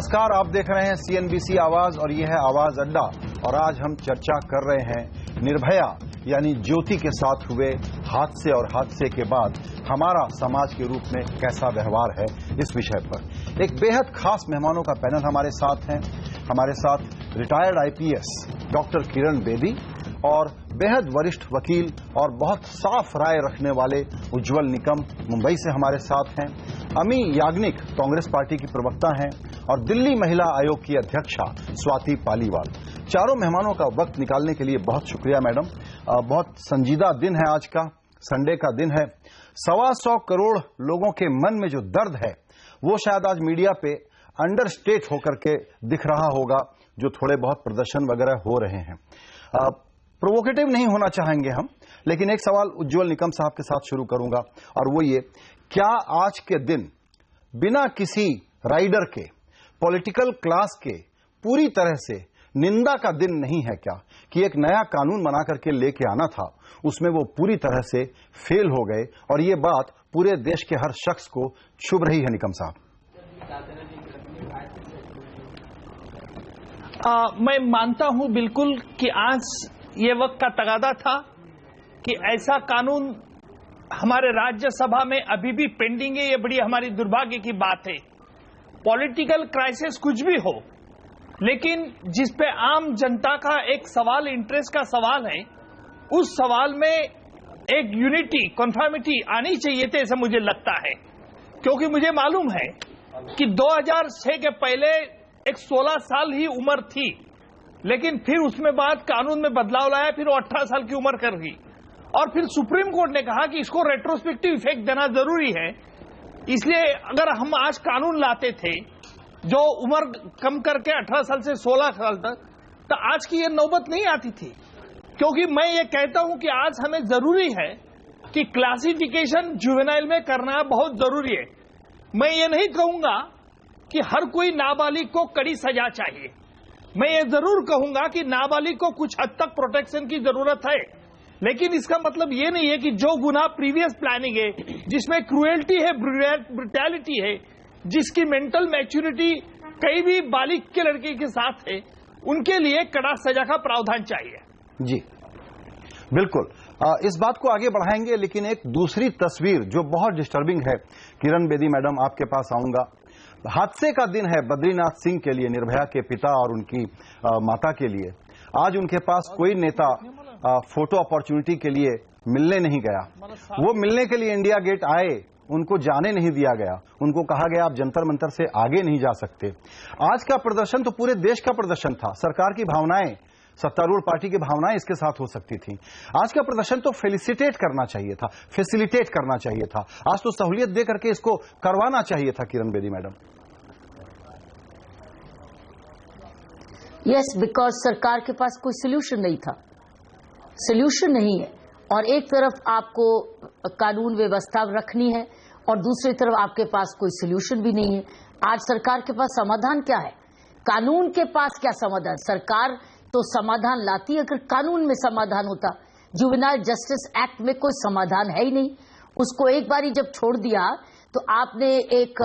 नमस्कार, आप देख रहे हैं CNBC आवाज और यह है आवाज अड्डा। और आज हम चर्चा कर रहे हैं निर्भया यानी ज्योति के साथ हुए हादसे और हादसे के बाद हमारा समाज के रूप में कैसा व्यवहार है, इस विषय पर एक बेहद खास मेहमानों का पैनल हमारे साथ है। हमारे साथ retired IPS doctor Kiran Bedi और बेहद वरिष्ठ वकील और बहुत साफ राय रखने वाले उज्जवल निकम मुंबई से हमारे साथ हैं। अमी याग्निक कांग्रेस पार्टी की प्रवक्ता हैं और दिल्ली महिला आयोग की अध्यक्षा स्वाति पालीवाल। चारों मेहमानों का वक्त निकालने के लिए बहुत शुक्रिया मैडम। बहुत संजीदा दिन है आज का, संडे का दिन है। 125 करोड़ लोगों के मन में जो दर्द है वो शायद आज मीडिया पे अंडरस्टेट होकर के दिख रहा होगा, जो थोड़े बहुत प्रदर्शन वगैरह हो रहे हैं। प्रोवोकेटिव नहीं होना चाहेंगे हम, लेकिन एक सवाल उज्जवल निकम साहब के साथ शुरू करूंगा और वो ये, क्या आज के दिन बिना किसी राइडर के, पॉलिटिकल क्लास के पूरी तरह से निंदा का दिन नहीं है क्या? कि एक नया कानून बना करके लेके आना था, उसमें वो पूरी तरह से फेल हो गए और ये बात पूरे देश के हर शख्स को छुभ रही है। निकम साहब, मैं मानता हूं बिल्कुल कि आज ये वक्त का तगादा था कि ऐसा कानून हमारे राज्यसभा में अभी भी पेंडिंग है। ये बड़ी हमारी दुर्भाग्य की बात है। पॉलिटिकल क्राइसिस कुछ भी हो, लेकिन जिस पे आम जनता का एक सवाल, इंटरेस्ट का सवाल है, उस सवाल में एक यूनिटी, कन्फर्मिटी आनी चाहिए थी, ऐसा मुझे लगता है। क्योंकि मुझे मालूम है कि 2006 के पहले एक 16 साल ही उम्र थी, लेकिन फिर उसमें बाद कानून में बदलाव लाया, फिर वो 18 साल की उम्र कर दी और फिर सुप्रीम कोर्ट ने कहा कि इसको रेट्रोस्पेक्टिव इफेक्ट देना जरूरी है। इसलिए अगर हम आज कानून लाते थे जो उम्र कम करके 18 साल से 16 साल तक, तो आज की ये नौबत नहीं आती थी। क्योंकि मैं ये कहता हूं कि आज हमें जरूरी है कि क्लासिफिकेशन जुवेनाइल में करना बहुत जरूरी है। मैं ये नहीं कहूंगा कि हर कोई नाबालिग को कड़ी सजा चाहिए। मैं ये जरूर कहूंगा कि नाबालिग को कुछ हद तक प्रोटेक्शन की जरूरत है, लेकिन इसका मतलब ये नहीं है कि जो गुनाह प्रीवियस प्लानिंग है, जिसमें क्रूएल्टी है, ब्रुटैलिटी है, जिसकी मेंटल मैच्योरिटी कई भी बालिग के लड़के के साथ है, उनके लिए कड़ा सजा का प्रावधान चाहिए। जी बिल्कुल, इस बात को आगे बढ़ाएंगे, लेकिन एक दूसरी तस्वीर जो बहुत डिस्टर्बिंग है, किरण बेदी मैडम आपके पास आऊंगा। हादसे का दिन है बद्रीनाथ सिंह के लिए, निर्भया के पिता और उनकी माता के लिए। आज उनके पास कोई नेता फोटो अपॉर्चुनिटी के लिए मिलने नहीं गया। वो मिलने के लिए इंडिया गेट आए, उनको जाने नहीं दिया गया। उनको कहा गया आप जंतर मंतर से आगे नहीं जा सकते। आज का प्रदर्शन तो पूरे देश का प्रदर्शन था। सरकार की भावनाएं, सत्तारूढ़ पार्टी की भावनाएं इसके साथ हो सकती थी। आज का प्रदर्शन तो फेलिसिटेट करना चाहिए था, फैसिलिटेट करना चाहिए था। आज तो सहूलियत दे करके इसको करवाना चाहिए था। Kiran Bedi madam, yes, because सरकार के पास कोई सोल्यूशन नहीं था, सोल्यूशन नहीं है। और एक तरफ आपको कानून व्यवस्था रखनी है और दूसरी तरफ आपके पास कोई सोल्यूशन भी नहीं है। आज सरकार के पास समाधान क्या है? कानून के पास क्या समाधान? सरकार तो समाधान लाती, अगर कानून में समाधान होता। जुवेनाइल जस्टिस एक्ट में कोई समाधान है ही नहीं। उसको एक बारी जब छोड़ दिया तो आपने एक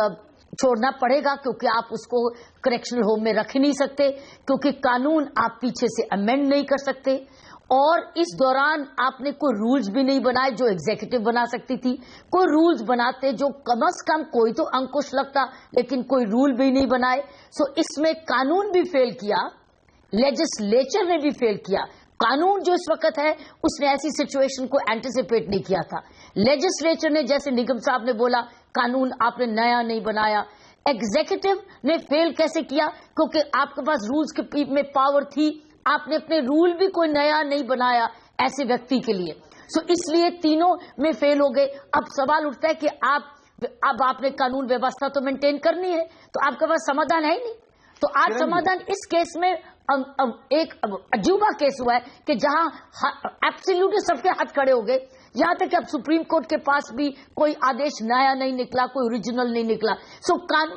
छोड़ना पड़ेगा, क्योंकि आप उसको करेक्शनल होम में रख ही नहीं सकते, क्योंकि कानून आप पीछे से अमेंड नहीं कर सकते। और इस दौरान आपने कोई रूल्स भी नहीं बनाए जो एग्जीक्यूटिव बना सकती थी। कोई रूल्स बनाते जो कम से कम कोई तो अंकुश लगता, लेकिन कोई रूल भी नहीं बनाए। सो इसमें कानून भी फेल किया, लेजिस्लेचर ने भी फेल किया। कानून जो इस वक्त है उसने ऐसी सिचुएशन को एंटिसिपेट नहीं किया था। लेजिस्लेचर ने, जैसे निगम साहब ने बोला, कानून आपने नया नहीं बनाया। एग्जीक्यूटिव ने फेल कैसे किया? क्योंकि आपके पास रूल्स के में पावर थी, आपने अपने रूल भी कोई नया नहीं बनाया ऐसे व्यक्ति के लिए। सो इसलिए तीनों में फेल हो गए। अब सवाल उठता है कि अब आपने कानून व्यवस्था तो मेंटेन करनी है, तो आपके पास समाधान है ही नहीं। तो आज समाधान इस केस में एक अजूबा केस हुआ है कि जहां एब्सोल्युटली सबके हाथ खड़े हो गए। यहां तक कि अब सुप्रीम कोर्ट के पास भी कोई आदेश नया नहीं निकला, कोई ओरिजिनल नहीं निकला। सो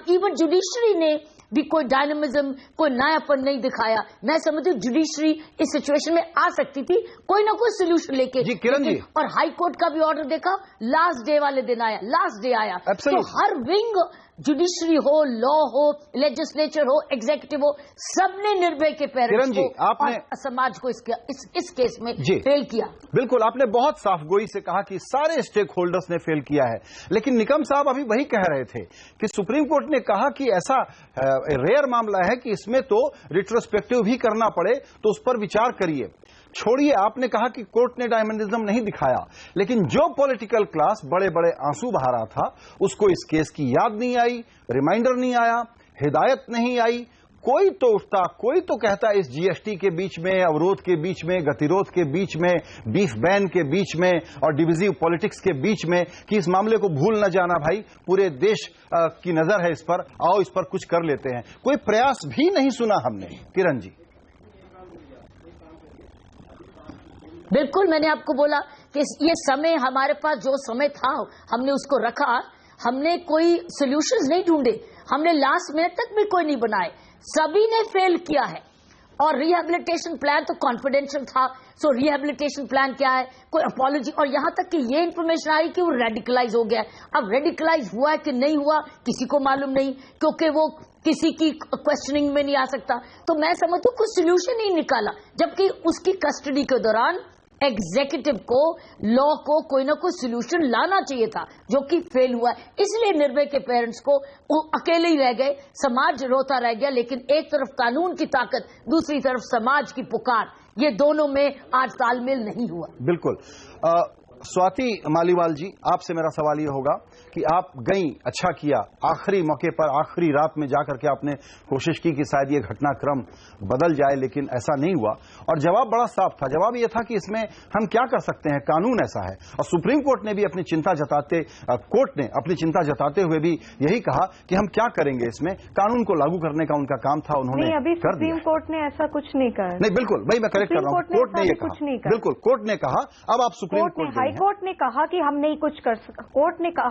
इवन जुडिशरी ने भी कोई डायनामिज्म, कोई नयापन नहीं दिखाया। मैं समझती हूँ जुडिशरी इस सिचुएशन में आ सकती थी कोई ना कोई सोल्यूशन लेके। जी किरण जी, और हाई कोर्ट का भी ऑर्डर देखा, लास्ट डे वाले दिन आया, लास्ट डे आया। तो हर विंग जुडिशरी हो, लॉ हो, लेजिस्लेचर हो, एग्जीक्यूटिव हो, सबने निर्भया के पेरेंट्स को आपने और समाज को इस केस में फेल किया। बिल्कुल, आपने बहुत साफगोई से कहा कि सारे स्टेक होल्डर्स ने फेल किया है, लेकिन निकम साहब अभी वही कह रहे थे कि सुप्रीम कोर्ट ने कहा कि ऐसा रेयर मामला है कि इसमें तो रिट्रोस्पेक्टिव भी करना पड़े, तो उस पर विचार करिए। छोड़िए, आपने कहा कि कोर्ट ने डायमंडिज्म नहीं दिखाया, लेकिन जो पॉलिटिकल क्लास बड़े बड़े आंसू बहा रहा था उसको इस केस की याद नहीं आई, रिमाइंडर नहीं आया, हिदायत नहीं आई। कोई तो उठता, कोई तो कहता इस जीएसटी के बीच में, अवरोध के बीच में, गतिरोध के बीच में, बीफ बैन के बीच में और डिविजिव पॉलिटिक्स के बीच में कि इस मामले को भूल न जाना भाई, पूरे देश की नजर है इस पर, आओ इस पर कुछ कर लेते हैं। कोई प्रयास भी नहीं सुना हमने। किरण जी। बिल्कुल, मैंने आपको बोला कि ये समय, हमारे पास जो समय था हमने उसको रखा, हमने कोई सॉल्यूशंस नहीं ढूंढे, हमने लास्ट मिनट तक भी कोई नहीं बनाए, सभी ने फेल किया है। और रिहेबिलिटेशन प्लान तो कॉन्फिडेंशियल था, सो रिहेबिलिटेशन प्लान क्या है, कोई अपॉलॉजी, और यहां तक कि ये इंफॉर्मेशन आई कि वो रेडिकलाइज हो गया है। अब रेडिकलाइज हुआ है कि नहीं हुआ किसी को मालूम नहीं, क्योंकि वो किसी की क्वेश्चनिंग में नहीं आ सकता। तो मैं समझती हूँ कुछ सोल्यूशन ही निकाला, जबकि उसकी कस्टडी के दौरान एग्जीक्यूटिव को, लॉ को कोई ना कोई सोल्यूशन लाना चाहिए था, जो कि फेल हुआ। इसलिए निर्भया के पेरेंट्स को अकेले ही रह गए, समाज रोता रह गया। लेकिन एक तरफ कानून की ताकत, दूसरी तरफ समाज की पुकार, ये दोनों में आज तालमेल नहीं हुआ। बिल्कुल। स्वाति मालीवाल जी, आपसे मेरा सवाल ये होगा कि आप गई, अच्छा किया, आखिरी मौके पर, आखिरी रात में जाकर के आपने कोशिश की कि शायद ये घटनाक्रम बदल जाए, लेकिन ऐसा नहीं हुआ। और जवाब बड़ा साफ था, जवाब ये था कि इसमें हम क्या कर सकते हैं, कानून ऐसा है। और सुप्रीम कोर्ट ने भी अपनी चिंता जताते हुए भी यही कहा कि हम क्या करेंगे, इसमें कानून को लागू करने का उनका काम था, उन्होंने अभी सुप्रीम कोर्ट ने ऐसा कुछ नहीं कहा। नहीं, बिल्कुल, भाई मैं करेक्ट कर रहा हूँ, कोर्ट ने ये कहा, बिल्कुल कोर्ट ने कहा। अब आप सुप्रीम कोर्ट, हाईकोर्ट ने कहा कि हम नहीं कुछ कर,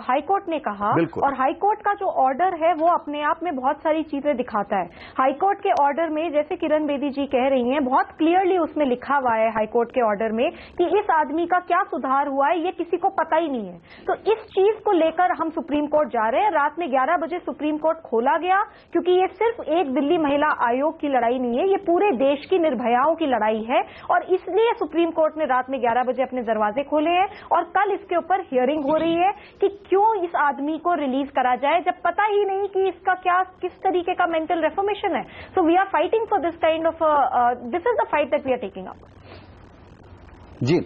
हाईकोर्ट ने कहा, और हाईकोर्ट का जो ऑर्डर है वो अपने आप में बहुत सारी चीजें दिखाता है। हाईकोर्ट के ऑर्डर में, जैसे किरण बेदी जी कह रही हैं, बहुत क्लियरली उसमें लिखा हुआ है हाईकोर्ट के ऑर्डर में कि इस आदमी का क्या सुधार हुआ है ये किसी को पता ही नहीं है। तो इस चीज को लेकर हम सुप्रीम कोर्ट जा रहे हैं। रात में 11 बजे सुप्रीम कोर्ट खोला गया, क्योंकि ये सिर्फ एक दिल्ली महिला आयोग की लड़ाई नहीं है, ये पूरे देश की निर्भयाओं की लड़ाई है। और इसलिए सुप्रीम कोर्ट ने रात में 11 बजे अपने दरवाजे खोले हैं, और कल इसके ऊपर हियरिंग हो रही है कि क्यों इस आदमी को रिलीज करा जाए, जब पता ही नहीं कि इसका क्या, किस तरीके का मेंटल रेफॉर्मेशन है। So we are fighting for this kind of, this is the fight that we are taking up. जी,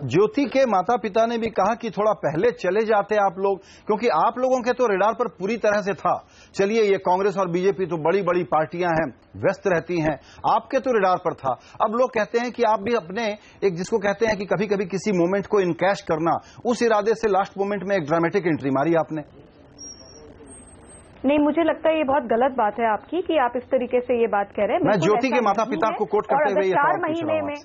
ज्योति के माता पिता ने भी कहा कि थोड़ा पहले चले जाते आप लोग, क्योंकि आप लोगों के तो रेडार पर पूरी तरह से था। चलिए, ये कांग्रेस और बीजेपी तो बड़ी बड़ी पार्टियां हैं, व्यस्त रहती हैं, आपके तो रेडार पर था। अब लोग कहते हैं कि आप भी अपने, एक जिसको कहते हैं कि कभी कभी किसी मोमेंट को इनकैश करना, उस इरादे से लास्ट मोमेंट में एक ड्रामेटिक एंट्री मारी आपने। नहीं, मुझे लगता है ये बहुत गलत बात है आपकी कि आप इस तरीके से ये बात कह रहे हैं। मैं ज्योति के माता पिता को कोट करते हुए 4 महीने में,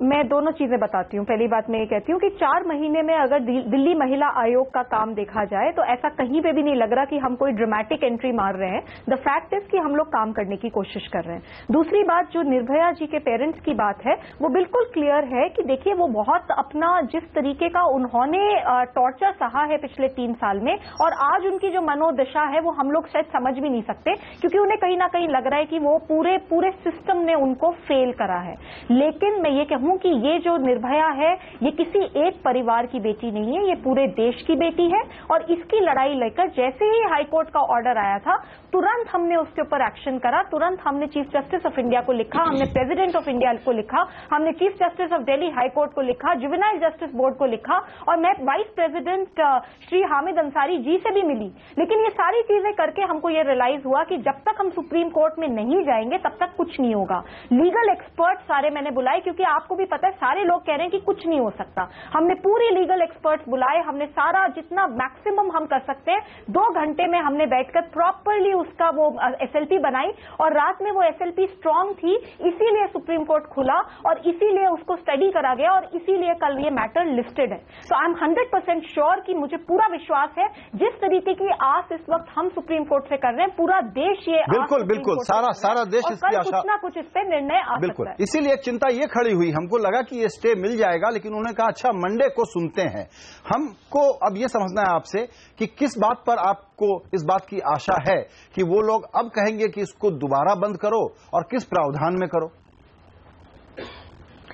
मैं दोनों चीजें बताती हूँ। पहली बात मैं ये कहती हूँ कि 4 महीने में अगर दिल्ली महिला आयोग का काम देखा जाए तो ऐसा कहीं पे भी नहीं लग रहा कि हम कोई ड्रामेटिक एंट्री मार रहे हैं। द फैक्ट इज कि हम लोग काम करने की कोशिश कर रहे हैं। दूसरी बात, जो निर्भया जी के पेरेंट्स की बात है, वो बिल्कुल क्लियर है कि देखिए, वो बहुत अपना, जिस तरीके का उन्होंने टॉर्चर सहा है पिछले 3 साल में, और आज उनकी जो मनोदशा है वो हम लोग शायद समझ भी नहीं सकते, क्योंकि उन्हें कहीं ना कहीं लग रहा है कि वो पूरे सिस्टम ने उनको फेल करा है। लेकिन मैं ये कहूं कि ये जो निर्भया है, ये किसी एक परिवार की बेटी नहीं है, ये पूरे देश की बेटी है। और इसकी लड़ाई लेकर जैसे ही हाईकोर्ट का ऑर्डर आया था, तुरंत हमने उसके ऊपर एक्शन करा। तुरंत हमने चीफ जस्टिस ऑफ इंडिया को लिखा, हमने प्रेसिडेंट ऑफ इंडिया को लिखा, हमने chief justice of Delhi high court को लिखा, जुवेनाइल जस्टिस बोर्ड को लिखा, और मैं वाइस प्रेसिडेंट श्री हामिद अंसारी जी से भी मिली। लेकिन ये सारी चीजें करके हमको ये रियलाइज हुआ कि जब तक हम सुप्रीम कोर्ट में नहीं जाएंगे तब तक कुछ नहीं होगा। लीगल एक्सपर्ट सारे मैंने बुलाए, क्योंकि आपको भी पता है सारे लोग कह रहे हैं कि कुछ नहीं हो सकता। हमने पूरी लीगल एक्सपर्ट्स बुलाए, हमने सारा जितना मैक्सिमम हम कर सकते हैं 2 घंटे में हमने बैठकर प्रॉपरली उसका वो एसएलपी बनाई, और रात में वो एसएलपी स्ट्रांग थी, इसीलिए सुप्रीम कोर्ट खुला और इसीलिए उसको स्टडी करा गया, और इसीलिए कल ये मैटर लिस्टेड है। सो आई एम 100% श्योर कि मुझे पूरा विश्वास है, जिस तरीके की आस इस वक्त हम सुप्रीम कोर्ट से कर रहे हैं, पूरा देश ये बिल्कुल सारा देश इसकी आशा, कुछ ना कुछ इस पर निर्णय आ सकता है। इसीलिए एक चिंता ये खड़ी हुई हमको लगा कि ये स्टे मिल जाएगा, लेकिन उन्होंने कहा अच्छा मंडे को सुनते हैं। हमको अब ये समझना है आपसे कि किस बात पर आपको इस बात की आशा है कि वो लोग अब कहेंगे कि इसको दोबारा बंद करो और किस प्रावधान में करो?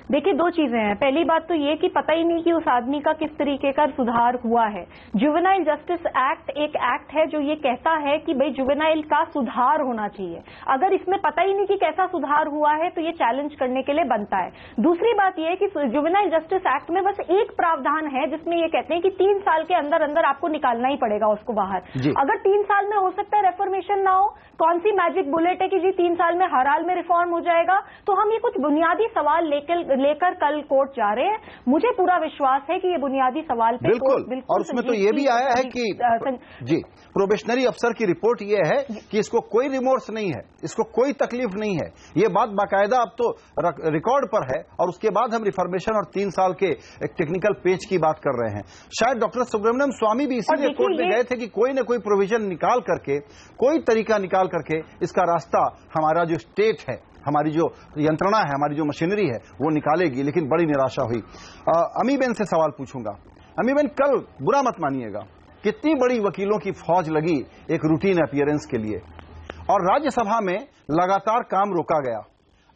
देखिए, दो चीजें हैं। पहली बात तो ये कि पता ही नहीं कि उस आदमी का किस तरीके का सुधार हुआ है। जुवेनाइल जस्टिस एक्ट एक एक्ट है जो ये कहता है कि भाई जुवेनाइल का सुधार होना चाहिए। अगर इसमें पता ही नहीं कि कैसा सुधार हुआ है तो ये चैलेंज करने के लिए बनता है। दूसरी बात ये है कि जुवेनाइल जस्टिस एक्ट में बस एक प्रावधान है जिसमें ये कहते हैं कि 3 साल के अंदर अंदर आपको निकालना ही पड़ेगा उसको बाहर। अगर 3 साल में हो सकता है रेफॉर्मेशन ना हो, कौन सी मैजिक बुलेट है कि जी 3 साल में हर हाल में रिफॉर्म हो जाएगा? तो हम ये कुछ बुनियादी सवाल लेकर कल कोर्ट जा रहे हैं। मुझे पूरा विश्वास है कि ये बुनियादी सवाल पे बिल्कुल, और उसमें तो ये भी आया है कि जी प्रोबेशनरी अफसर की रिपोर्ट ये है कि इसको कोई रिमोर्स नहीं है, इसको कोई तकलीफ नहीं है। ये बात बाकायदा अब तो रिकॉर्ड पर है, और उसके बाद हम रिफॉर्मेशन और 3 साल के एक टेक्निकल पेज की बात कर रहे हैं। शायद डॉक्टर सुब्रमण्यम स्वामी भी इसीलिए कोर्ट में गए थे कि कोई न कोई प्रोविजन निकाल करके, कोई तरीका निकाल करके इसका रास्ता हमारा जो स्टेट है, हमारी जो यंत्रणा है, हमारी जो मशीनरी है वो निकालेगी। लेकिन बड़ी निराशा हुई। अमीबेन से सवाल पूछूंगा। अमीबेन, कल बुरा मत मानिएगा, कितनी बड़ी वकीलों की फौज लगी एक रूटीन अपीयरेंस के लिए, और राज्यसभा में लगातार काम रोका गया।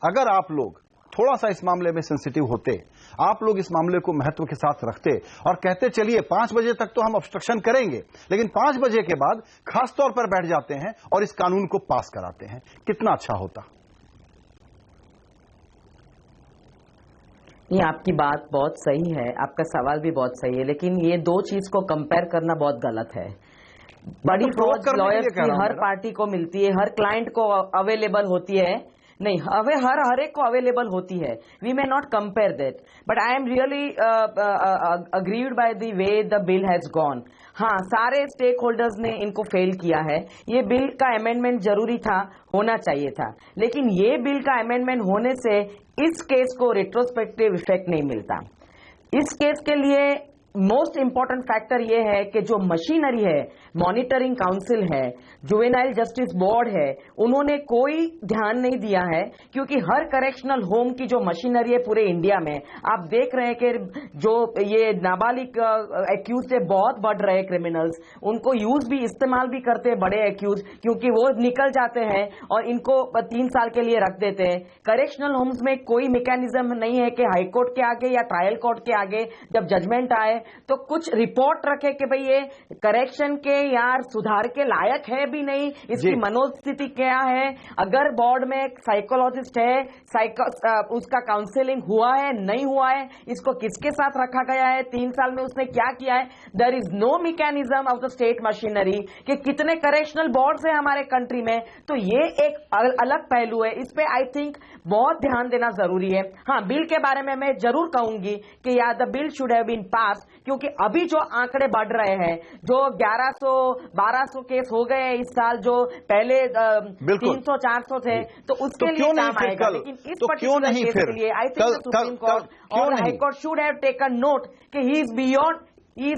अगर आप लोग थोड़ा सा इस मामले में सेंसिटिव होते, आप लोग इस मामले को महत्व के साथ रखते और कहते चलिए 5 बजे तक तो हम ऑब्स्ट्रक्शन करेंगे, लेकिन 5 बजे के बाद खास तौर पर बैठ जाते हैं और इस कानून को पास कराते हैं, कितना अच्छा होता। ये आपकी बात बहुत सही है, आपका सवाल भी बहुत सही है, लेकिन ये दो चीज को कंपेयर करना बहुत गलत है। बड़ी फौज लॉयर्स की हर पार्टी को मिलती है, हर क्लाइंट को अवेलेबल होती है, नहीं हर एक को अवेलेबल होती है। We may not compare that, but I am really agreed by the way the bill has gone. हाँ, सारे स्टेक होल्डर्स ने इनको फेल किया है। ये बिल का अमेंडमेंट जरूरी था, होना चाहिए था, लेकिन ये बिल का अमेंडमेंट होने से इस केस को रेट्रोस्पेक्टिव इफेक्ट नहीं मिलता। इस केस के लिए मोस्ट इंपॉर्टेंट फैक्टर ये है कि जो मशीनरी है, मॉनिटरिंग काउंसिल है, जुवेनाइल जस्टिस बोर्ड है, उन्होंने कोई ध्यान नहीं दिया है, क्योंकि हर करेक्शनल होम की जो मशीनरी है पूरे इंडिया में, आप देख रहे हैं कि जो ये नाबालिग एक्यूज है, बहुत बढ़ रहे हैं क्रिमिनल्स, उनको यूज भी इस्तेमाल भी करते हैं बड़े एक्यूज, क्योंकि वो निकल जाते हैं और इनको 3 साल के लिए रख देते हैं। करेक्शनल होम्स में कोई मैकेनिज्म नहीं है कि हाईकोर्ट के आगे या ट्रायल कोर्ट के आगे जब जजमेंट आए तो कुछ रिपोर्ट रखे कि भाई ये करेक्शन के या सुधार के लायक है भी नहीं, इसकी मनोस्थिति क्या है, अगर बोर्ड में एक साइकोलॉजिस्ट है, उसका काउंसलिंग हुआ है नहीं हुआ है, इसको किसके साथ रखा गया है, 3 साल में उसने क्या किया है। There is no mechanism of the state machinery कि कितने करेक्शनल बोर्ड्स हैं हमारे कंट्री में, तो ये एक अलग पहलू है। इस पे आई थिंक बहुत ध्यान देना जरूरी है। हाँ, बिल के बारे में मैं जरूर कहूंगी कि या the bill should have been pass, क्योंकि अभी जो आंकड़े बढ़ रहे हैं, जो 1100-1200 केस हो गए इस साल, जो पहले 300-400 थे, तो उसके लिए काम आएगा। लेकिन इस पर्टिकुलर केस के लिए आई थिंक सुप्रीम कोर्ट और high court should have taken note कि ही इज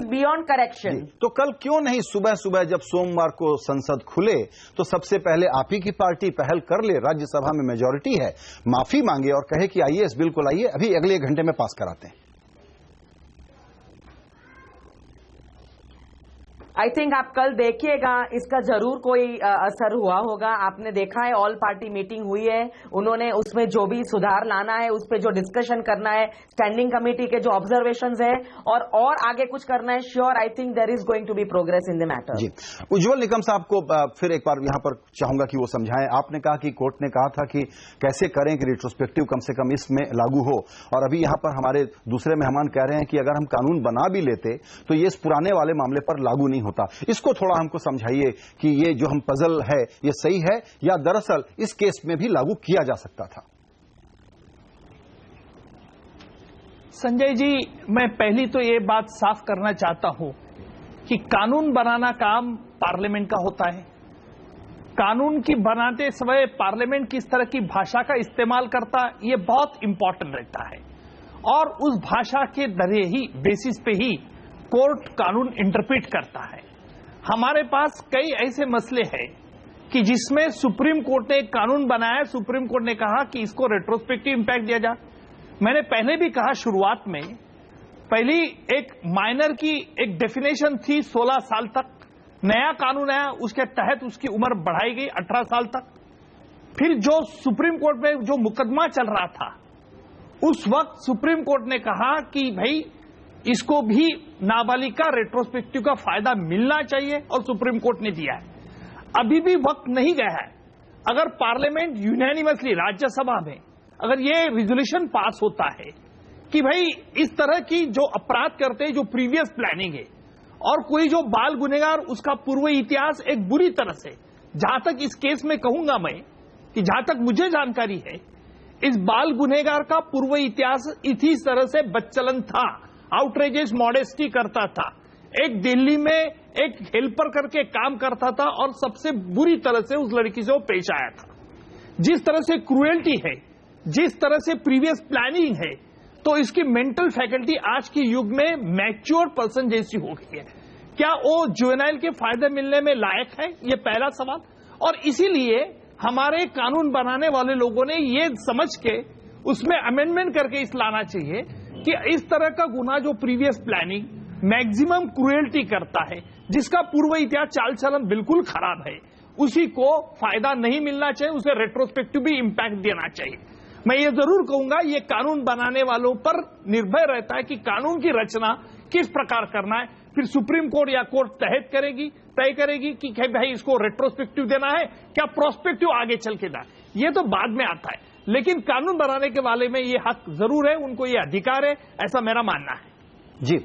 बियॉन्ड करेक्शन। तो कल क्यों नहीं सुबह सुबह जब सोमवार को संसद खुले तो सबसे पहले आप ही की पार्टी पहल कर ले, राज्यसभा में मेजॉरिटी है, माफी मांगे और कहे कि आइए इस बिल को लाइए, अभी अगले 1 घंटे में पास कराते हैं। आई थिंक आप कल देखिएगा, इसका जरूर कोई असर हुआ होगा। आपने देखा है ऑल पार्टी मीटिंग हुई है, उन्होंने उसमें जो भी सुधार लाना है उस पर जो डिस्कशन करना है, स्टैंडिंग कमेटी के जो ऑब्जर्वेशंस है और आगे कुछ करना है, sure I think there is going to be progress in the matter. जी, उज्जवल निकम साहब को फिर एक बार यहां पर चाहूंगा कि वो समझाएं। आपने कहा कि कोर्ट ने कहा था कि कैसे करें कि रिट्रोस्पेक्टिव कम से कम इसमें लागू हो, और अभी यहां पर हमारे दूसरे मेहमान कह रहे हैं कि अगर हम कानून बना भी लेते तो ये इस पुराने वाले मामले पर लागू नहीं होता। इसको थोड़ा हमको समझाइए कि ये जो हम पजल है ये सही है या दरअसल इस केस में भी लागू किया जा सकता था। संजय जी, मैं पहली तो ये बात साफ करना चाहता हूं कि कानून बनाना काम पार्लियामेंट का होता है। कानून की बनाते समय पार्लियामेंट किस तरह की भाषा का इस्तेमाल करता, ये बहुत इंपॉर्टेंट रहता है, और उस भाषा के बेसिस पे ही कोर्ट कानून इंटरप्रेट करता है। हमारे पास कई ऐसे मसले हैं कि जिसमें सुप्रीम कोर्ट ने एक कानून बनाया, सुप्रीम कोर्ट ने कहा कि इसको रेट्रोस्पेक्टिव इंपैक्ट दिया जाए, मैंने पहले भी कहा शुरुआत में, पहली एक माइनर की एक डेफिनेशन थी 16 साल तक, नया कानून आया उसके तहत उसकी उम्र बढ़ाई गई 18 साल तक। फिर जो सुप्रीम कोर्ट में जो मुकदमा चल रहा था उस वक्त सुप्रीम कोर्ट ने कहा कि भाई इसको भी नाबालिग का रेट्रोस्पेक्टिव का फायदा मिलना चाहिए और सुप्रीम कोर्ट ने दिया है। अभी भी वक्त नहीं गया है। अगर पार्लियामेंट यूनानिमसली राज्यसभा में अगर ये रिजोल्यूशन पास होता है कि भाई इस तरह की जो अपराध करते हैं, जो प्रीवियस प्लानिंग है, और कोई जो बाल गुनहगार उसका पूर्व इतिहास एक बुरी तरह से, जहां तक इस केस में कहूंगा मैं कि जहां तक मुझे जानकारी है इस बाल गुनहगार का पूर्व इतिहास इसी तरह से बदचलन था, आउटरेजियस मॉडेस्टी करता था, एक दिल्ली में एक हेल्पर करके काम करता था और सबसे बुरी तरह से उस लड़की से वो पेश आया था। जिस तरह से क्रूएल्टी है, जिस तरह से प्रीवियस प्लानिंग है, तो इसकी मेंटल फैकल्टी आज के युग में मैच्योर पर्सन जैसी हो गई है। क्या वो जुवेनाइल के फायदे मिलने में लायक है? ये पहला सवाल। और इसीलिए हमारे कानून बनाने वाले लोगों ने ये समझ के उसमें अमेंडमेंट करके इस लाना चाहिए कि इस तरह का गुना जो प्रीवियस प्लानिंग, मैक्सिमम क्रूएल्टी करता है, जिसका पूर्व इतिहास चाल चलन बिल्कुल खराब है, उसी को फायदा नहीं मिलना चाहिए, उसे रेट्रोस्पेक्टिव भी इंपैक्ट देना चाहिए। मैं ये जरूर कहूंगा ये कानून बनाने वालों पर निर्भर रहता है कि कानून की रचना किस प्रकार करना है। फिर सुप्रीम कोर्ट या कोर्ट तय करेगी कि भाई इसको रेट्रोस्पेक्टिव देना है, क्या प्रोस्पेक्टिव आगे चल के देना है, ये तो बाद में आता है। लेकिन कानून बनाने के वाले में ये हक जरूर है, उनको ये अधिकार है, ऐसा मेरा मानना है। जी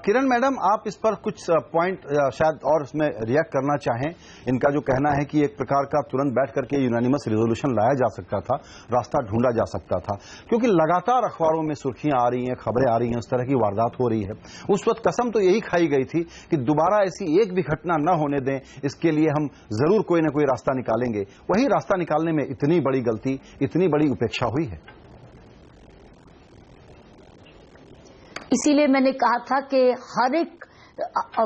किरण मैडम, आप इस पर कुछ पॉइंट शायद और उसमें रिएक्ट करना चाहें। इनका जो कहना है कि एक प्रकार का तुरंत बैठ करके यूनानिमस रिजोल्यूशन लाया जा सकता था, रास्ता ढूंढा जा सकता था, क्योंकि लगातार अखबारों में सुर्खियां आ रही हैं, खबरें आ रही हैं, उस तरह की वारदात हो रही है। उस वक्त कसम तो यही खाई गई थी कि दोबारा ऐसी एक भी घटना न होने दें, इसके लिए हम जरूर कोई ना कोई रास्ता निकालेंगे। वही रास्ता निकालने में इतनी बड़ी गलती, इतनी बड़ी उपेक्षा हुई है। इसीलिए मैंने कहा था कि हर एक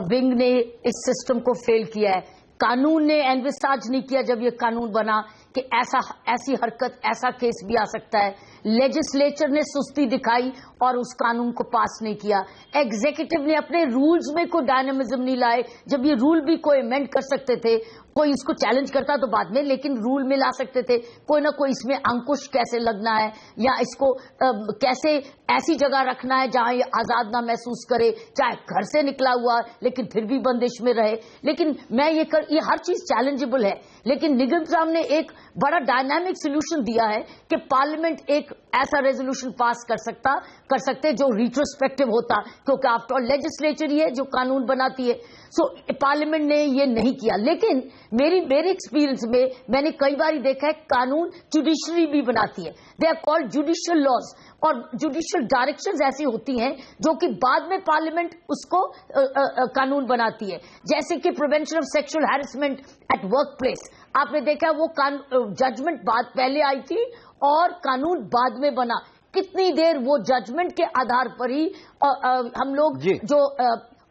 विंग ने इस सिस्टम को फेल किया है। कानून ने एनविसाज नहीं किया जब ये कानून बना कि ऐसी हरकत, ऐसा केस भी आ सकता है। लेजिस्लेचर ने सुस्ती दिखाई और उस कानून को पास नहीं किया। एग्जीक्यूटिव ने अपने रूल्स में कोई डायनामिज्म नहीं लाए, जब ये रूल भी कोई अमेंड कर सकते थे। कोई इसको चैलेंज करता तो बाद में, लेकिन रूल में ला सकते थे। कोई ना कोई इसमें अंकुश कैसे लगना है या इसको कैसे ऐसी जगह रखना है जहां ये आजाद ना महसूस करे, चाहे घर से निकला हुआ लेकिन फिर भी बंदिश में रहे। लेकिन ये हर चीज चैलेंजेबल है, लेकिन निगम साहब ने एक बड़ा डायनामिक सोल्यूशन दिया है कि पार्लियामेंट एक ऐसा रेजोल्यूशन पास कर सकते जो रिट्रोस्पेक्टिव होता, क्योंकि आफ्टर ऑल लेजिस्लेचर ही है जो कानून बनाती है। सो पार्लियामेंट ने ये नहीं किया। लेकिन मेरे एक्सपीरियंस में मैंने कई बार देखा है कानून जुडिशरी भी बनाती है। They are called judicial laws, और जुडिशियल डायरेक्शंस ऐसी होती हैं जो कि बाद में पार्लियामेंट उसको कानून बनाती है। जैसे कि prevention of sexual harassment at work place, आपने देखा वो जजमेंट पहले आई थी और कानून बाद में बना। कितनी देर वो जजमेंट के आधार पर ही हम लोग जो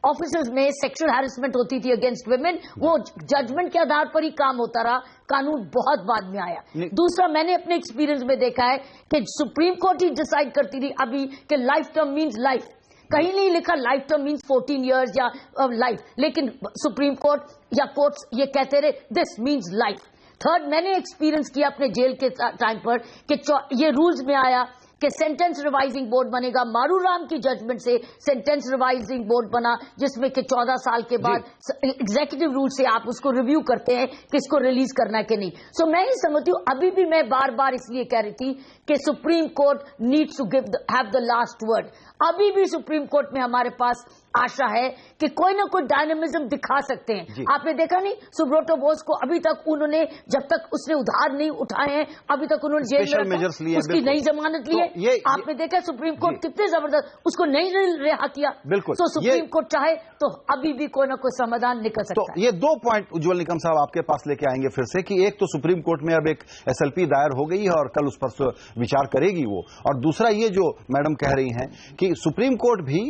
ऑफिसर्स में सेक्सुअल हैरेसमेंट होती थी अगेंस्ट वुमेन, वो जजमेंट के आधार पर ही काम होता रहा, कानून बहुत बाद में आया। दूसरा, मैंने अपने एक्सपीरियंस में देखा है कि सुप्रीम कोर्ट ही डिसाइड करती थी अभी कि लाइफ टर्म मीन्स लाइफ। कहीं नहीं लिखा लाइफ टर्म मीन्स 14 इयर्स या लाइफ, लेकिन सुप्रीम कोर्ट या कोर्ट्स ये कहते रहे दिस मीन्स लाइफ। थर्ड, मैंने एक्सपीरियंस किया अपने जेल के टाइम पर कि ये रूल्स में आया कि सेंटेंस रिवाइजिंग बोर्ड बनेगा। मारूराम की जजमेंट से सेंटेंस रिवाइजिंग बोर्ड बना, जिसमें कि 14 साल के बाद एग्जीक्यूटिव रूल से आप उसको रिव्यू करते हैं कि इसको रिलीज करना है कि नहीं। सो मैं ही समझती हूँ, अभी भी मैं बार बार इसलिए कह रही थी कि Supreme Court needs to have the last word. अभी भी सुप्रीम कोर्ट में हमारे पास आशा है कि कोई ना कोई डायनामिज्म दिखा सकते हैं। आपने देखा नहीं, सुब्रतो बोस को अभी तक उन्होंने, जब तक उसने उधार नहीं उठाए हैं, अभी तक उन्होंने जेल में रखा, उसकी नई जमानत ली है। आपने देखा सुप्रीम कोर्ट कितने जबरदस्त, उसको नहीं रिहा किया। बिल्कुल, तो सुप्रीम कोर्ट चाहे तो अभी भी कोई ना कोई समाधान निकल सकता है। ये 2 पॉइंट उज्ज्वल निकम साहब आपके पास लेके आएंगे फिर से, कि एक तो सुप्रीम कोर्ट में अब एक SLP दायर हो गई है और कल उस पर विचार करेगी वो, और दूसरा ये जो मैडम कह रही हैं कि सुप्रीम कोर्ट भी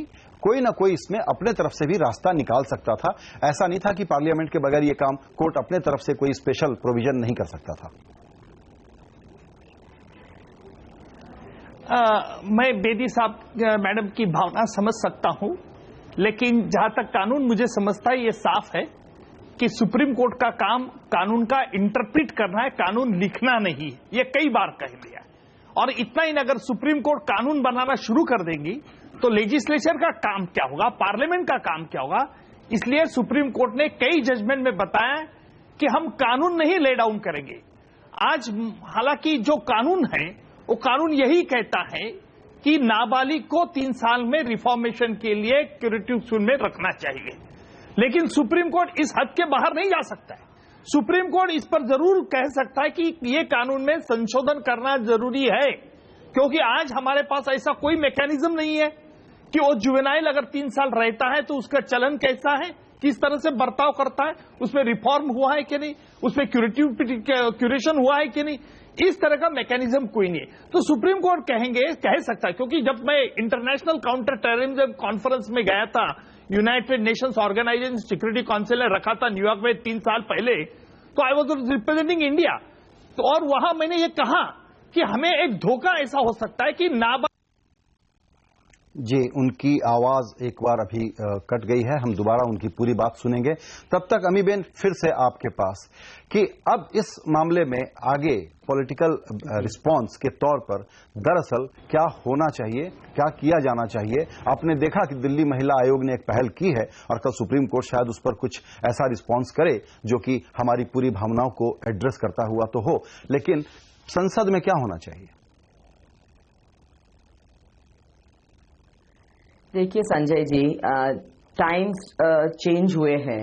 कोई ना कोई इसमें अपने तरफ से भी रास्ता निकाल सकता था। ऐसा नहीं था कि पार्लियामेंट के बगैर ये काम कोर्ट अपने तरफ से कोई स्पेशल प्रोविजन नहीं कर सकता था। मैं बेदी साहब मैडम की भावना समझ सकता हूं, लेकिन जहां तक कानून मुझे समझता है ये साफ है कि सुप्रीम कोर्ट का काम कानून का इंटरप्रिट करना है, कानून लिखना नहीं है। ये कई बार कह लिया। और इतना ही, अगर सुप्रीम कोर्ट कानून बनाना शुरू कर देंगी तो लेजिस्लेचर का काम क्या होगा, पार्लियामेंट का काम क्या होगा। इसलिए सुप्रीम कोर्ट ने कई जजमेंट में बताया कि हम कानून नहीं ले डाउन करेंगे। आज हालांकि जो कानून है वो कानून यही कहता है कि नाबालिग को 3 साल में रिफॉर्मेशन के लिए क्यूरेटिव सूद में रखना चाहिए, लेकिन सुप्रीम कोर्ट इस हद के बाहर नहीं जा सकता है। सुप्रीम कोर्ट इस पर जरूर कह सकता है कि ये कानून में संशोधन करना जरूरी है, क्योंकि आज हमारे पास ऐसा कोई मैकेनिज्म नहीं है कि वो जुवेनाइल अगर 3 साल रहता है तो उसका चलन कैसा है, किस तरह से बर्ताव करता है, उसमें रिफॉर्म हुआ है कि नहीं, उसमें क्यूरेशन हुआ है कि नहीं, इस तरह का मैकेनिज्म कोई नहीं है। तो सुप्रीम कोर्ट कह सकता है, क्योंकि जब मैं इंटरनेशनल काउंटर टेररिज्म कॉन्फ्रेंस में गया था, United Nations Organization Security Council ने रखा था न्यूयॉर्क में 3 साल पहले, तो आई वाज रिप्रेजेंटिंग इंडिया, तो और वहां मैंने ये कहा कि हमें एक धोखा ऐसा हो सकता है कि जी, उनकी आवाज एक बार अभी कट गई है, हम दोबारा उनकी पूरी बात सुनेंगे। तब तक अमीबेन फिर से आपके पास कि अब इस मामले में आगे पॉलिटिकल रिस्पांस के तौर पर दरअसल क्या होना चाहिए, क्या किया जाना चाहिए। आपने देखा कि दिल्ली महिला आयोग ने एक पहल की है और कल सुप्रीम कोर्ट शायद उस पर कुछ ऐसा रिस्पांस करे जो कि हमारी पूरी भावनाओं को एड्रेस करता हुआ तो हो, लेकिन संसद में क्या होना चाहिए? देखिए संजय जी, टाइम्स चेंज हुए हैं।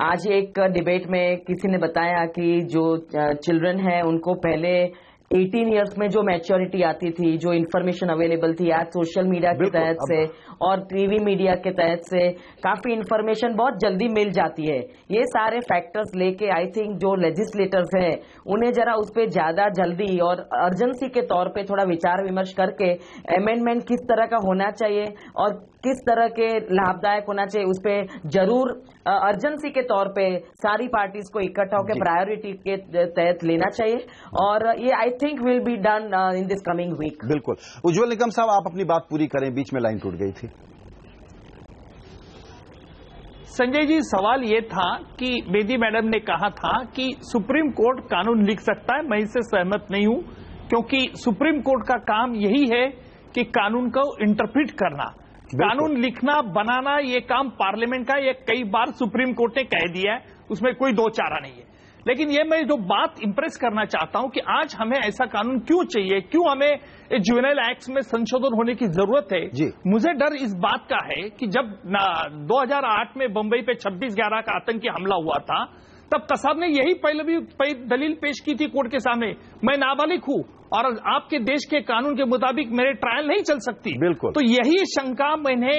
आज एक डिबेट में किसी ने बताया कि जो चिल्ड्रन है उनको पहले 18 इयर्स में जो मैच्योरिटी आती थी, जो इन्फॉर्मेशन अवेलेबल थी, आज सोशल मीडिया के तहत से और टीवी मीडिया के तहत से काफी इन्फॉर्मेशन बहुत जल्दी मिल जाती है। ये सारे फैक्टर्स लेके आई थिंक जो लेजिस्लेटर्स हैं उन्हें जरा उस पर ज्यादा जल्दी और अर्जेंसी के तौर पे थोड़ा विचार विमर्श करके अमेंडमेंट किस तरह का होना चाहिए और किस तरह के लाभदायक होना चाहिए, उस पर जरूर अर्जेंसी के तौर पे सारी पार्टीज को इकट्ठा होकर प्रायोरिटी के तहत लेना चाहिए और ये I think will be done in this coming week. बिल्कुल। उज्जवल निकम साहब, आप अपनी बात पूरी करें, बीच में लाइन टूट गई थी। संजय जी, सवाल ये था कि बेदी मैडम ने कहा था कि सुप्रीम कोर्ट कानून लिख सकता है। मैं इससे सहमत नहीं हूं, क्योंकि सुप्रीम कोर्ट का काम यही है कि कानून को इंटरप्रिट करना। कानून लिखना बनाना ये काम पार्लियामेंट का, ये कई बार सुप्रीम कोर्ट ने कह दिया है, उसमें कोई दो चारा नहीं है। लेकिन ये मैं जो बात इंप्रेस करना चाहता हूं कि आज हमें ऐसा कानून क्यों चाहिए, क्यों हमें जुवेनाइल एक्ट में संशोधन होने की जरूरत है। मुझे डर इस बात का है कि जब 2008 में बंबई पे 26/11 का आतंकी हमला हुआ था, तब कसाब ने यही पहले भी दलील पेश की थी कोर्ट के सामने, मैं नाबालिग हूं और आपके देश के कानून के मुताबिक मेरे ट्रायल नहीं चल सकती। बिल्कुल। तो यही शंका मैंने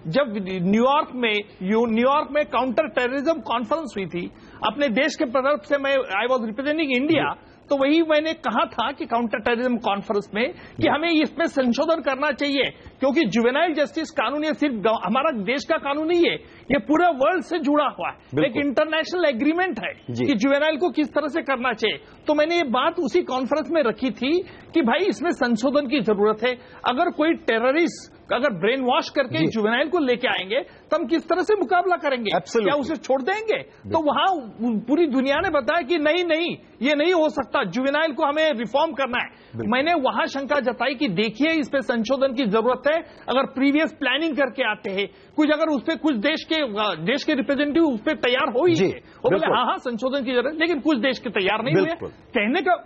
जब न्यूयॉर्क में काउंटर टेररिज्म कॉन्फ्रेंस हुई थी, अपने देश के तरफ से मैं आई वॉज रिप्रेजेंटिंग इंडिया, तो वही मैंने कहा था कि काउंटर टेररिज्म कॉन्फ्रेंस में कि हमें इसमें संशोधन करना चाहिए, क्योंकि जुवेनाइल जस्टिस कानून ये सिर्फ हमारा देश का कानून नहीं है, ये पूरे वर्ल्ड से जुड़ा हुआ है। एक इंटरनेशनल एग्रीमेंट है कि जुवेनाइल को किस तरह से करना चाहिए। तो मैंने ये बात उसी कॉन्फ्रेंस में रखी थी कि भाई इसमें संशोधन की जरूरत है। अगर कोई टेररिस्ट अगर ब्रेन वॉश करके जुवेनाइल को लेके आएंगे तो हम किस तरह से मुकाबला करेंगे? क्या उसे छोड़ देंगे? तो वहां पूरी दुनिया ने बताया कि नहीं, ये नहीं हो सकता, जुवेनाइल को हमें रिफॉर्म करना है। मैंने वहां शंका जताई कि देखिए इस पे संशोधन की जरूरत है। अगर प्रीवियस प्लानिंग करके आते हैं कुछ, अगर उस पर कुछ देश के रिप्रेजेंटेटिव उस पर तैयार हो ही है, वो बोले हाँ संशोधन की जरूरत, लेकिन कुछ देश के तैयार नहीं हुए।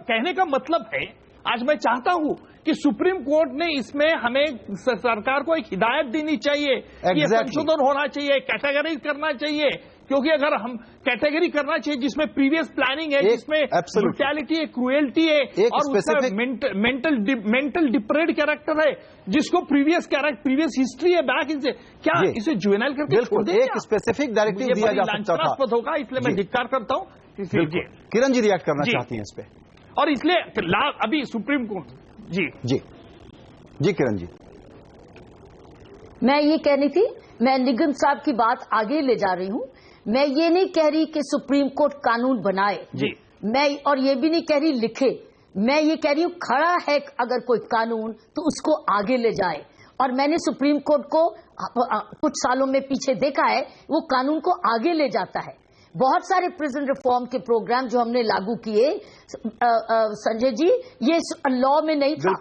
कहने का मतलब है, आज मैं चाहता हूं कि सुप्रीम कोर्ट ने इसमें हमें सरकार को एक हिदायत देनी चाहिए कि ये संशोधन होना चाहिए, कैटेगरी करना चाहिए, क्योंकि अगर हम कैटेगरी करना चाहिए जिसमें प्रीवियस प्लानिंग है, जिसमें ब्रुटैलिटी है, क्रूएल्टी है और उसका मेंटल डिप्रेड कैरेक्टर है, जिसको प्रिवियस हिस्ट्री है बैक इनसे, क्या इसे जुवेनाइल करके छोड़ दें? एक स्पेसिफिक डायरेक्टिव दिया जा सकता था, होगा, इसलिए मैं धिक्कार करता हूं। किरण जी रिएक्ट करना चाहती हैं इस पे, और इसलिए अभी सुप्रीम कोर्ट जी किरण जी, मैं ये कहनी थी, मैं निगम साहब की बात आगे ले जा रही हूं। मैं ये नहीं कह रही कि सुप्रीम कोर्ट कानून बनाए, मैं और ये भी नहीं कह रही लिखे। मैं ये कह रही हूं खड़ा है अगर कोई कानून तो उसको आगे ले जाए। और मैंने सुप्रीम कोर्ट को कुछ सालों में पीछे देखा है, वो कानून को आगे ले जाता है। बहुत सारे प्रिजन रिफॉर्म के प्रोग्राम जो हमने लागू किए संजय जी, ये लॉ में नहीं था,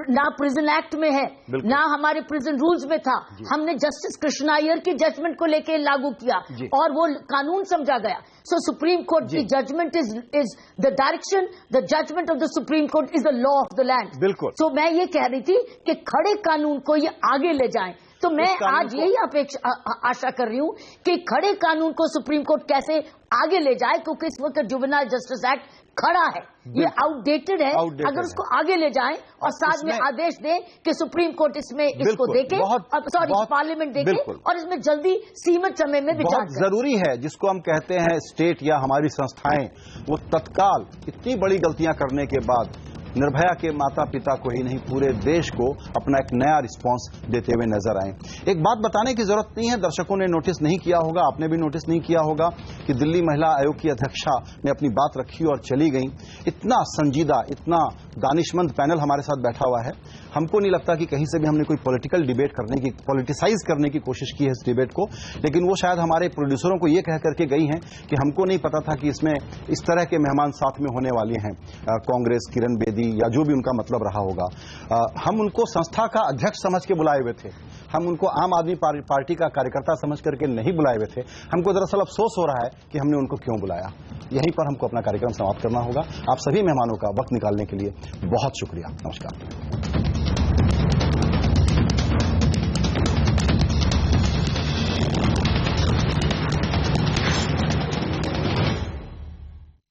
ना प्रिजन एक्ट में है, ना हमारे प्रिजन रूल्स में था। हमने जस्टिस कृष्णा अय्यर की जजमेंट को लेके लागू किया और वो कानून समझा गया। सो सुप्रीम कोर्ट की judgement is the direction, the judgement of the Supreme Court is the law of the land. बिल्कुल। तो मैं ये कह रही थी कि खड़े कानून को ये आगे ले जाएं। तो मैं आज यही आशा कर रही हूं कि खड़े कानून को सुप्रीम कोर्ट कैसे आगे ले जाए, क्योंकि इस वक्त जुवेनाइल जस्टिस एक्ट खड़ा है, ये आउटडेटेड है। अगर उसको आगे ले जाएं और साथ में आदेश दें कि सुप्रीम कोर्ट इसमें इसको देखे, पार्लियामेंट देखे और इसमें जल्दी सीमित समय में विचार बहुत जरूरी है। जिसको हम कहते हैं स्टेट या हमारी संस्थाएं, वो तत्काल इतनी बड़ी गलतियां करने के बाद निर्भया के माता पिता को ही नहीं पूरे देश को अपना एक नया रिस्पांस देते हुए नजर आए। एक बात बताने की जरूरत नहीं है, दर्शकों ने नोटिस नहीं किया होगा, आपने भी नोटिस नहीं किया होगा कि दिल्ली महिला आयोग की अध्यक्षा ने अपनी बात रखी और चली गई। इतना संजीदा, इतना दानिशमंद पैनल हमारे साथ बैठा हुआ है। हमको नहीं लगता कि कहीं से भी हमने कोई पॉलिटिकल डिबेट करने की, पॉलिटिसाइज करने की कोशिश की है इस डिबेट को, लेकिन वो शायद हमारे प्रोड्यूसरों को ये कह करके गई हैं कि हमको नहीं पता था कि इसमें इस तरह के मेहमान साथ में होने वाले हैं, कांग्रेस, किरण बेदी या जो भी उनका मतलब रहा होगा। हम उनको संस्था का अध्यक्ष समझ के बुलाए हुए थे, हम उनको आम आदमी पार्टी का कार्यकर्ता समझ करके नहीं बुलाए हुए थे। हमको दरअसल अफसोस हो रहा है कि हमने उनको क्यों बुलाया। यहीं पर हमको अपना कार्यक्रम समाप्त करना होगा। आप सभी मेहमानों का वक्त निकालने के लिए बहुत शुक्रिया। नमस्कार।